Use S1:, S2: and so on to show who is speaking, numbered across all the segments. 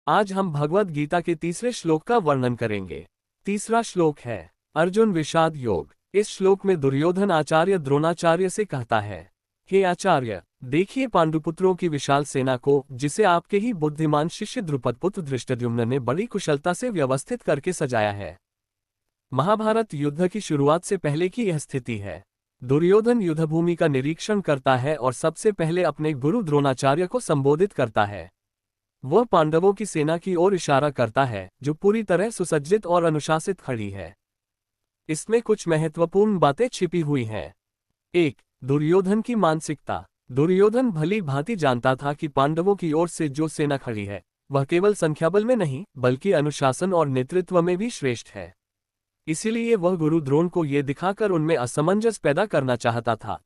S1: आज हम भगवद गीता के तीसरे श्लोक का वर्णन करेंगे। तीसरा श्लोक है अर्जुन विषाद योग। इस श्लोक में दुर्योधन आचार्य द्रोणाचार्य से कहता है, हे आचार्य, देखिए पांडुपुत्रों की विशाल सेना को, जिसे आपके ही बुद्धिमान शिष्य द्रुपदपुत्र धृष्टद्युम्न ने बड़ी कुशलता से व्यवस्थित करके सजाया है। महाभारत युद्ध की शुरुआत से पहले की यह स्थिति है। दुर्योधन युद्धभूमि का निरीक्षण करता है और सबसे पहले अपने गुरु द्रोणाचार्य को संबोधित करता है। वह पांडवों की सेना की ओर इशारा करता है, जो पूरी तरह सुसज्जित और अनुशासित खड़ी है। इसमें कुछ महत्वपूर्ण बातें छिपी हुई हैं। 1. दुर्योधन की मानसिकता। दुर्योधन भली भांति जानता था कि पांडवों की ओर से जो सेना खड़ी है, वह केवल संख्याबल में नहीं, बल्कि अनुशासन और नेतृत्व में भी श्रेष्ठ है। इसीलिए वह गुरु द्रोण को ये दिखाकर उनमें असमंजस पैदा करना चाहता था।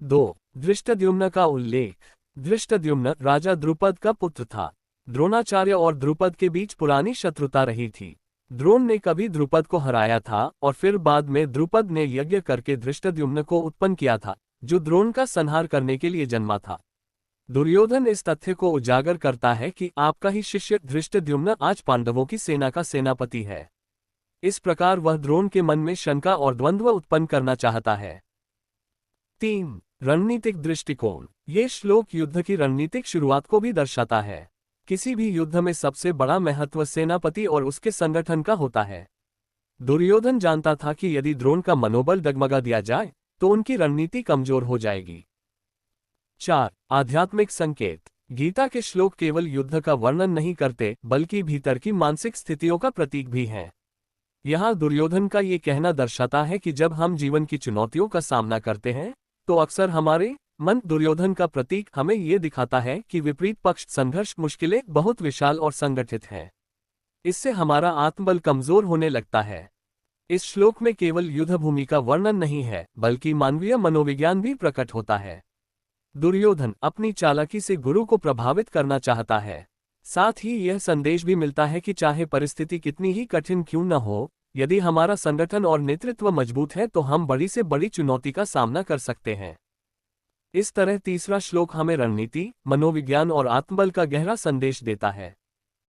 S1: 2. धृष्टद्युम्न का उल्लेख। धृष्टद्युम्न राजा द्रुपद का पुत्र था। द्रोणाचार्य और द्रुपद के बीच पुरानी शत्रुता रही थी। द्रोण ने कभी द्रुपद को हराया था और फिर बाद में द्रुपद ने यज्ञ करके धृष्टद्युम्न को उत्पन्न किया था, जो द्रोण का संहार करने के लिए जन्मा था। दुर्योधन इस तथ्य को उजागर करता है कि आपका ही शिष्य धृष्टद्युम्न आज पांडवों की सेना का सेनापति है। इस प्रकार वह द्रोण के मन में शंका और द्वंद्व उत्पन्न करना चाहता है। 3. रणनीतिक दृष्टिकोण। ये श्लोक युद्ध की रणनीतिक शुरुआत को भी दर्शाता है। किसी भी युद्ध में सबसे बड़ा महत्व सेनापति और उसके संगठन का होता है। दुर्योधन जानता था कि यदि द्रोण का मनोबल डगमगा दिया जाए तो उनकी रणनीति कमजोर हो जाएगी। 4. आध्यात्मिक संकेत। गीता के श्लोक केवल युद्ध का वर्णन नहीं करते, बल्कि भीतर की मानसिक स्थितियों का प्रतीक भी हैं। यहाँ दुर्योधन का ये कहना दर्शाता है कि जब हम जीवन की चुनौतियों का सामना करते हैं तो अक्सर हमारे मन, दुर्योधन का प्रतीक, हमें ये दिखाता है कि विपरीत पक्ष संघर्ष मुश्किलें बहुत विशाल और संगठित हैं। इससे हमारा आत्मबल कमजोर होने लगता है। इस श्लोक में केवल युद्धभूमि का वर्णन नहीं है, बल्कि मानवीय मनोविज्ञान भी प्रकट होता है। दुर्योधन अपनी चालाकी से गुरु को प्रभावित करना चाहता है। साथ ही यह संदेश भी मिलता है कि चाहे परिस्थिति कितनी ही कठिन क्यों न हो, यदि हमारा संगठन और नेतृत्व मजबूत है तो हम बड़ी से बड़ी चुनौती का सामना कर सकते हैं। इस तरह तीसरा श्लोक हमें रणनीति, मनोविज्ञान और आत्मबल का गहरा संदेश देता है।